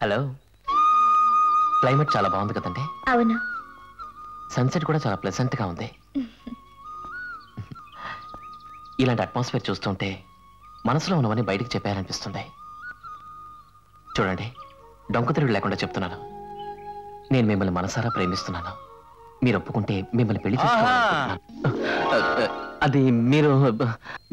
Hello, climate చాలా బాగుంది కదండి. అవును, సన్సెట్ కూడా చాలా ప్లెజెంట్ గా ఉంది. ఇలాంటి అట్మాస్ఫియర్ చూస్తుంటే మనసులో ఉన్నవన్నీ బయటికి చెప్పారనిపిస్తుంది. చూడండి, డొంక తిరుగుడు లేకుండా చెప్తున్నాను. నేను మిమ్మల్ని మనసారా ప్రేమిస్తున్నాను. మీరు ఒప్పుకుంటే మిమ్మల్ని పెళ్లి చేసుకోవాలనుకుంటున్నాను. అది మీరు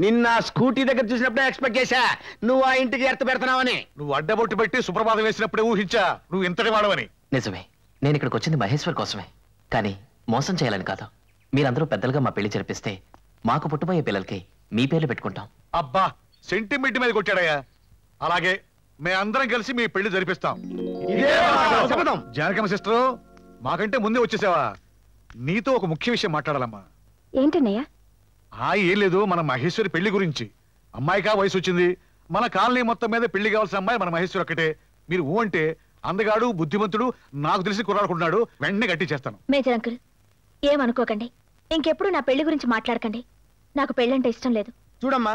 నిన్న స్కూటీ దగ్గర చూసినప్పుడే ఎక్స్పెక్ట్ చేశా నువ్వు ఆ ఇంటికి ఎర్త పెడతావని. నువ్వు అడ్డబొట్టు పెట్టి సుప్రభాతం వేసినప్పుడే ఊహించా నువ్వు ఇంతటి వాడవని. నిజమే, నేను ఇక్కడికి వచ్చింది మహేశ్వర్ కోసమే, కానీ మోసం చేయాలని కాదు. మీరందరూ పెద్దలుగా మా పెళ్లి జరిపిస్తే మాకు పుట్టబోయే పిల్లలకి మీ పేర్లు పెట్టుకుంటాం. అబ్బా, సెంటిమెంట్ మీద కొట్టాడయ్యా. అలాగే మేమందరం కలిసి మీ పెళ్లి జరిపిస్తాం. జానకమ్మ సిస్టరు, మాకంటే ముందే వచ్చేసావా? నీతో ఒక ముఖ్య విషయం మాట్లాడాలమ్మా. ఏంటన్నయ్యా? ఏం లేదు, మన మహేశ్వరి పెళ్లి గురించి. అమ్మాయికా వయసు వచ్చింది. మన కాలనీ మొత్తం మీద పెళ్లి కావాల్సిన అమ్మాయి మన మహేశ్వరి ఒక్కటే. మీరు ఊ అంటే అందగాడు, బుద్ధిమంతుడు, నాకు తెలిసి కుర్రాడుకుంటున్నాడు, వెంటనే గట్టి చేస్తాను. మేజర్ అంకుల్, ఏమనుకోకండి. ఇంకెప్పుడు నా పెళ్లి గురించి మాట్లాడకండి. నాకు పెళ్ళంటే ఇష్టం లేదు. చూడమ్మా,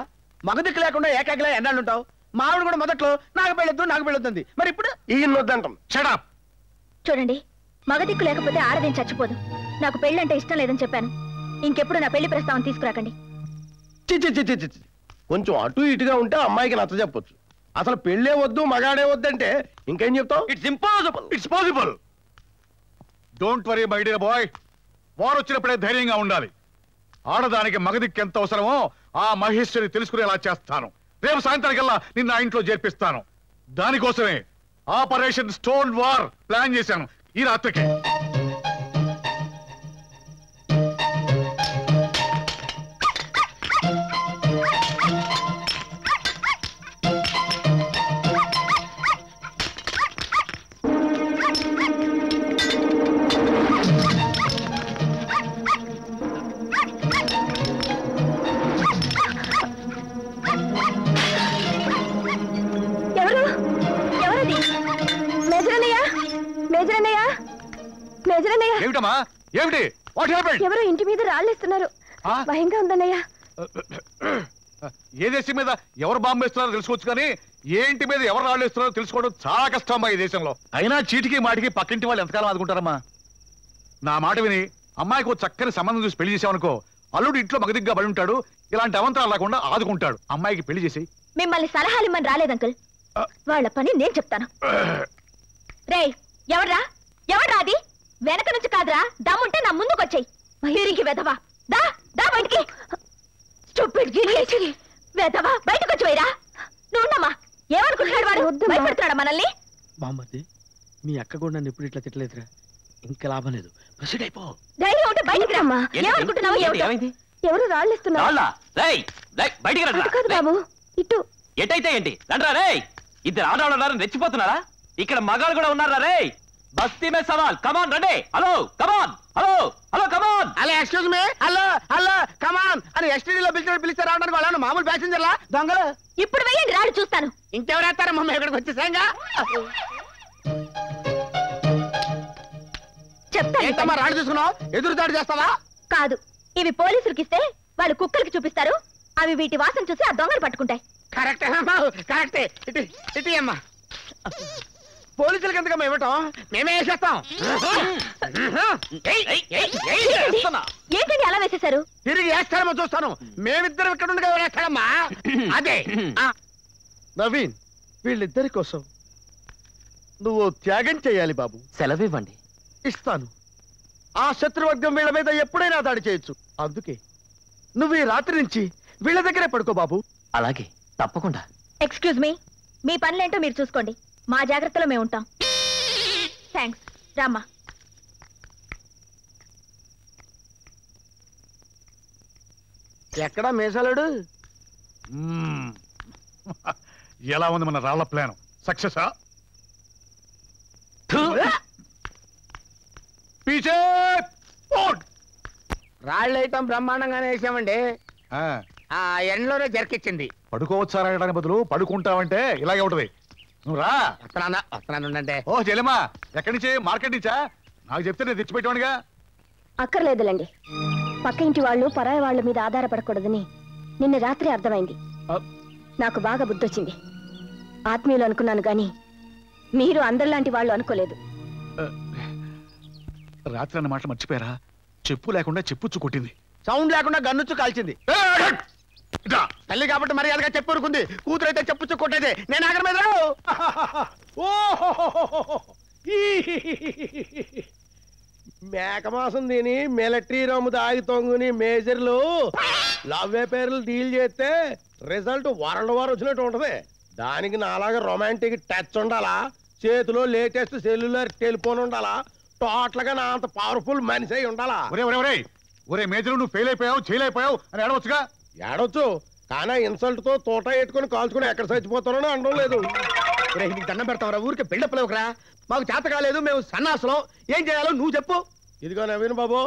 మగదిక్కు లేకుండా ఏకాకిలా ఎన్నాళ్ళుంటావు? మావిడ కూడా మొదట్లో నాకు పెళ్ళొద్దు మరి ఇప్పుడు ఈయనొద్దంటాం. షడప్. చూడండి, మగదిక్కు లేకపోతే ఆడదేం చచ్చిపోదు. నాకు పెళ్ళంటే ఇష్టం లేదని చెప్పాను. ఇంకెప్పుడు నా పెళ్లి ప్రస్తావన తీసుకురాకండి. కొంచెం అటు ఇటుగా ఉంటే అమ్మాయికి నచ్చ చెప్పొచ్చు. అసలు పెళ్ళే వద్దు, మగాడే వద్దంటే ఇంకేం చెప్తావు? It's impossible. It's possible. Don't worry my dear bye. వారు వచ్చినప్పుడే ధైర్యంగా ఉండాలి. ఆడదానికి మగదిక్కు ఎంత అవసరమో ఆ మహేశ్వరి తెలుసుకునేలా చేస్తాను. రేపు సాయంత్రానికల్లా నిన్న ఆ ఇంట్లో చేర్పిస్తాను. దానికోసమే ఆపరేషన్ స్టోన్ వార్ ప్లాన్ చేశాను ఈ రాత్రికి. ఏమిటమ్మా, ఏమిటి? What happened? ఎవరో ఇంటి మీద రాళ్ళేస్తున్నారు. భయంగా ఉందన్నయ్య. ఏ దేశం మీద ఎవరు బాంబు వేస్తున్నారో తెలుసుకోవచ్చు, కానీ ఏ ఇంటి మీద ఎవరు రాళ్ళు వేస్తున్నారో తెలుసుకోవడం చాలా కష్టం అమ్మా ఈ దేశంలో. అయినా చీటికి మాటికి పక్కింటి వాళ్ళు ఎంతకాలం ఆదుకుంటారమ్మా? నా మాట విని అమ్మాయికి చక్కని సంబంధం చూసి పెళ్లి చేసావనుకో, అల్లుడు ఇంట్లో మగదిగ్గా పడి ఉంటాడు. ఇలాంటి అవంతరాలు లేకుండా ఆదుకుంటాడు. అమ్మాయికి పెళ్లి చేసి. మిమ్మల్ని సలహాలు ఇమ్మని రాలేదు అంకుల్. వాళ్ళ పని నేను చెప్తాను. రేయ్, ఎవడ్రా అది? వెనక నుంచి కాదురా, దమ్ముంటే నా ముందుకు వచ్చాయి. మయూరికి వెధవా, దా దా బయటికి. వెధవా, బయటకు వచ్చి వైరా. నువ్వున్నమ్మా, ఏమనుకుంటున్నాడు వాడు? భయపడుతున్నాడా మనల్ని? బామ్మర్ది, మీ అక్క కూడా నన్ను ఎప్పుడు ఇట్లా తిట్టలేదురా. ఇంకా లాభం లేదు, ప్రొసీడ్ అయిపో. ధైర్యం ఉంటే బయటికి రమ్మా. ఏమనుకుంటున్నావు? ఎవరు రాళ్ళిస్తున్నారు? కాదు బాబు, ఇటు. ఎటైతే ఏంటి? రండ్రా రే. ఇద్దరు ఆడవాళ్ళు ఉన్నారని రెచ్చిపోతున్నారా? ఇక్కడ మగాళ్ళు కూడా ఉన్నారా రే? బస్తీ మే సవాల్, కమాన్ రండి. Hello come on, hello hello come on. Hello excuse me, hello hello come on అని ఎస్టీడీలో పిలిచారు రావడానికి వాళ్ళని మామూలు ప్యాసింజర్లా దొంగలు. ఇప్పుడు వెయ్యండి, రాడు చూస్తాను. ఇంకెవరు వేస్తారా మమ్మీ? ఇక్కడికి వచ్చేసాంగా చెప్తాను. రాడు చూసుకున్నావు, ఎదురు దాడి చేస్తావా? కాదు, ఇవి పోలీసులకి ఇస్తే వాళ్ళు కుక్కలకి చూపిస్తారు. అవి వీటి వాసన చూసి ఆ దొంగలు పట్టుకుంటాయి. కరెక్టే అమ్మా, కరెక్టే. ఇటు అమ్మా. పోలీసులకి ఎందుకమ్మా ఇవ్వటం? మేమే వేసేస్తాం. ఏంటండి అలా వేసేశారు? తిరిగి వేస్తారేమో చూస్తాను. మేమిద్దరం ఇక్కడ ఉండగా వేస్తాడమ్మా. అదే నవీన్, వీళ్ళిద్దరి కోసం నువ్వు త్యాగం చేయాలి బాబు. సెలవు ఇవ్వండి. ఇస్తాను. ఆ శత్రువర్గం వీళ్ళ మీద ఎప్పుడైనా దాడి చేయొచ్చు. అందుకే నువ్వు ఈ రాత్రి నుంచి వీళ్ళ దగ్గరే పడుకో బాబు. అలాగే, తప్పకుండా. ఎక్స్క్యూజ్ మీ, మీ పనులేంటో మీరు చూసుకోండి. మా జాగ్రత్తలో మేము ఉంటాం. థ్యాంక్స్. రామ్మా. ఎక్కడా మేసాలాడు? ఎలా ఉంది మన రాళ్ల ప్లాన్? సక్సెసా? రాళ్ళు వేయటం బ్రహ్మాండంగానే వేసామండి. ఆ ఎండలోనే జరికిచ్చింది. పడుకోవచ్చారా అనడానికి బదులు పడుకుంటావంటే ఇలాగే ఉంటది. నువ్వు రా. వస్తున్నానంటే. ఓ చెల్లెమ్మా, ఎక్కడి నుంచి? మార్కెట్ నుంచా? నాకు చెప్తే నేను తెచ్చిపెట్టేవాడిగా. అక్కర్లేదులండి, పక్క ఇంటి వాళ్ళు పరాయి వాళ్ళ మీద ఆధారపడకూడదని నిన్న రాత్రి అర్థమైంది. నాకు బాగా బుద్ధొచ్చింది. ఆత్మీయులు అనుకున్నాను గాని మీరు అందరిలాంటి వాళ్ళు అనుకోలేదు. రాత్రి అన్న మాట మర్చిపోయారా? చెప్పు లేకుండా చెప్పుచ్చు కొట్టింది. సౌండ్ లేకుండా గన్నుచ్చు కాల్చింది. తల్లి కాబట్టి మర్యాదగా చెప్పురుకుంది. కూతురు అయితే చెప్పుచ్చు కొట్టేది. నేను ఆఖరి మీద మేకమాసం తిని మిలిటరీ రమ్ము దాగి తొంగుని మేజర్లు లవ్ పేర్లు డీల్ చేస్తే రిజల్ట్ వరల్డ్ వార్ వచ్చినట్టు ఉంటది. దానికి నాలాగా రొమాంటిక్ టచ్ ఉండాలా, చేతిలో లేటెస్ట్ సెల్యులర్ టెలిఫోన్ ఉండాలా, టోటల్ గా నా అంత పవర్ఫుల్ మనిషి అయి ఉండాలా. ఒరే మేజర్, నువ్వు ఫెయిల్ అయిపోయావు, చేయలేకపోయావు అని ఏడవచ్చుగా. ఏడవచ్చు, కానీ ఇన్సల్ట్ తో తోట ఎట్టుకుని కాల్చుకుని ఎక్కడ చచ్చిపోతారో అనడం లేదు. నీకు దండం పెడతావరా, ఊరికి బిల్డప్ లేవుకరా. మాకు చేత కాలేదు, మేము సన్నాసులం. ఏం చేయాలో నువ్వు చెప్పు. ఇదిగో నవీన్ బాబు,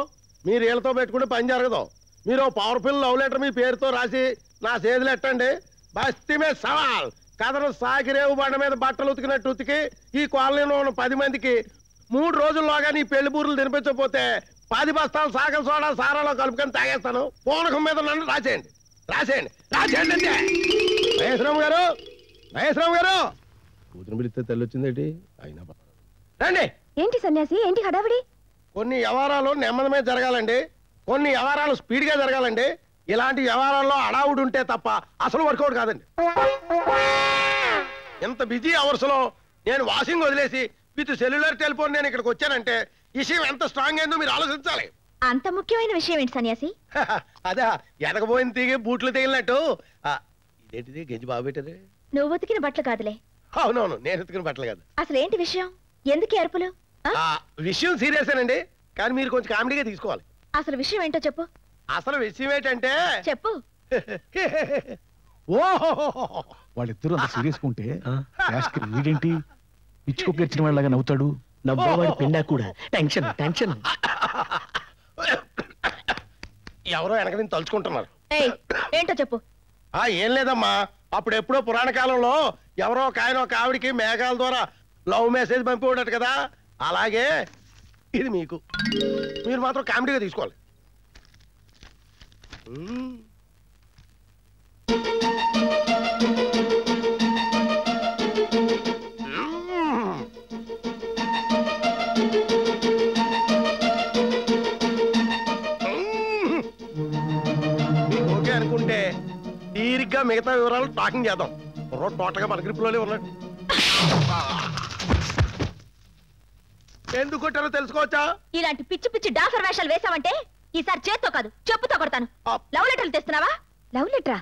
మీరు వీళ్ళతో పెట్టుకుంటే పని జరగదు. మీరు పవర్ఫుల్ లవ్ లెటర్ మీ పేరుతో రాసి నా చేతులు ఎట్టండి. బస్తీమే సవాల్ కథను సాకిరేవు బండ మీద బట్టలు ఉతికినట్టు ఉతికి ఈ కాలనీలో ఉన్న 10 మందికి 3 రోజుల్లోగా నీ పెళ్లి బూరులు తినిపించకపోతే 10 బస్తాలు సాగం సోడా సారాలో కలుపుకొని తాగేస్తాను. పూనకం మీద నన్ను రాసేయండి, రాసేయండి, రాసేయండి అంటే. మహేశ్వరం గారు, మహేశ్వరం గారు, కూతురు పిలిస్తే తెల్లి వచ్చిందేంటి? అయినా రండి. ఏంటి సన్యాసి, ఏంటి హడావిడి? కొన్ని వ్యవహారాలు నెమ్మది మీద జరగాలండి, కొన్ని వ్యవహారాలు స్పీడ్ గా జరగాలండి. ఇలాంటి వ్యవహారాల్లో అడావుడు ఉంటే తప్ప అసలు వర్కౌట్ కాదండి. ఎంత బిజీ అవర్స్ లో నేను వాషింగ్ వదిలేసి విత్ సెల్యులర్ టెలిఫోన్ నేను ఇక్కడికి వచ్చానంటే విషయం ఎంత స్ట్రాంగ్ అయిందో మీరు ఆలోచించాలి. అంత ముఖ్యమైన విషయం ఏంటి సన్యాసి? అదే ఎదగబోయిన తీగి బూట్లు తగిలినట్టు. ఇదేంటిది గెంజి బాబు పెట్టారు? నువ్వు ఉతికిన బట్టలు కాదులే. అవునవును, నేను ఉతికిన బట్టలు కాదు. అసలు ఏంటి విషయం? ఎందుకు అరుపులు? విషయం సీరియసేనండి, కానీ మీరు కొంచెం కామెడీగా తీసుకోవాలి. అసలు విషయం ఏంటో చెప్పు. అసలు విషయం ఏంటంటే చెప్పు. వాళ్ళిద్దరూ అంత సీరియస్ ఉంటే వీడేంటి పిచ్చుకు గెలిచిన వాళ్ళగా నవ్వుతాడు? నవ్వేవాడు పిండా కూడా. Tension tension. ఎవరో వెనక నుంచి తలుచుకుంటున్నారు. ఏంటో చెప్పు. ఏం లేదమ్మా, అప్పుడెప్పుడో పురాణ కాలంలో ఎవరో ఒక ఆయన ఒక ఆవిడికి మేఘాల ద్వారా లవ్ మెసేజ్ పంపివాడట కదా, అలాగే ఇది మీకు. మీరు మాత్రం కామెడీగా తీసుకోవాలి. మీకు ఓకే అనుకుంటే తీరిగ్గా మిగతా వివరాలు టాకింగ్ చేద్దాం. టోటల్ గా మన గ్రిప్లోనే ఉన్నాడు. ఎందుకు కొట్టారో తెలుసుకోవచ్చా? ఇలాంటి పిచ్చి పిచ్చి డాన్సర్ వేషాలు వేసావంటే ఈసారి చేత్తో కాదు చెప్పుతో కొడతాను. లవ్ లెటర్లు తెస్తున్నావా? లవ్ లెటరా?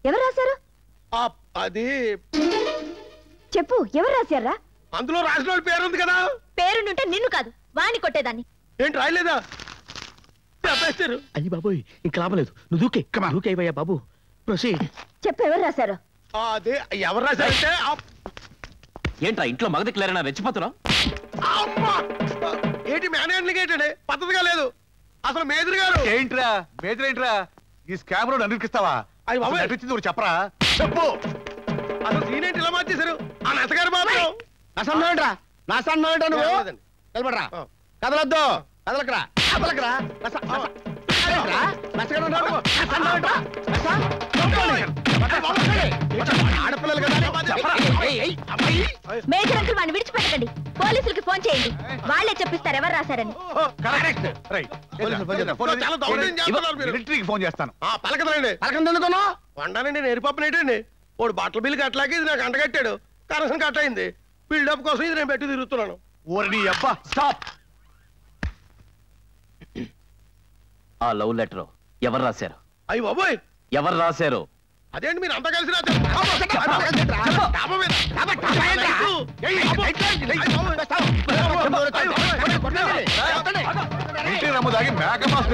ఎవరు రాశారు? అది చెప్పు, ఎవరు రాశారా? అందులో రాసిన వాళ్ళ పేరు ఉంది కదా. పేరుంటే నిన్ను కాదు వాణ్ణి కొట్టేదాన్ని. ఏంటి రాయలేదా? చెప్పేస్తారు. అయ్యి బాబోయ్, ఇంకా లాభలేదు. నువ్వు దూకే దూకేవయ్యా బాబు. ప్రొసీడ్. చెప్పు, ఎవరు రాశారు? అదే ఎవరు రాశారంటే ఏంట్రా ఇంట్లో మగదిక్లేరైనా రెచ్చిపోతున్నావు? ఏంటి మేనేజర్లకి ఏంటండి పద్ధతిగా లేదు. అసలు మేజర్ గారు ఏంట్రా మేజర్, ఏంట్రా ఈ స్కామ్ లో నన్నుకిస్తావా? నటించింది చెప్పరా? చెప్పు. అసలు సీన్ ఏంటి ఇలా మార్చేశారు? ఆ నసగారు బాబు నసంటా నసంటా నువ్వు నిలబడరా. కదలొద్దు, కదలకరా, కదలకరా. ఆడపిల్లలు కదా. మేజర్ అంకుల్ వాడిని విడిచిపెట్టకండి. పోలీసులకి ఫోన్ చేయండి, వాళ్ళే చెప్పిస్తారు ఎవరు రాశారని. ఫోన్ చేస్తాను. పలకదండి, పలకం ఎందుకున్నా వండానండి. నేర్పప్పనేటండి వాడు బట్టల బిల్లు కట్టలాగే ఇది నాకు అంటగట్టాడు. కనీసం కట్ అయింది. బిల్డప్ కోసం ఇది నేను పెట్టి తిరుగుతున్నాను. ఓరి అబ్బా, స్టాప్. ఆ లవ్ లెటర్ ఎవరు రాశారు? అయ్యి బాబోయ్, ఎవరు రాశారు? అదేంటి మీరు అంతా కలిసి దాగి మేకమాస్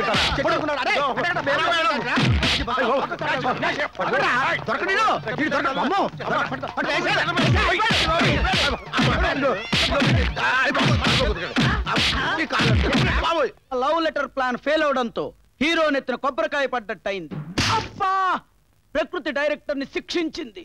లవ్ లెటర్ ప్లాన్ ఫెయిల్ అవడంతో హీరో నెత్తిన కొబ్బరికాయ పడ్డట్టయింది. అబ్బా, ప్రకృతి డైరెక్టర్ ని శిక్షించింది.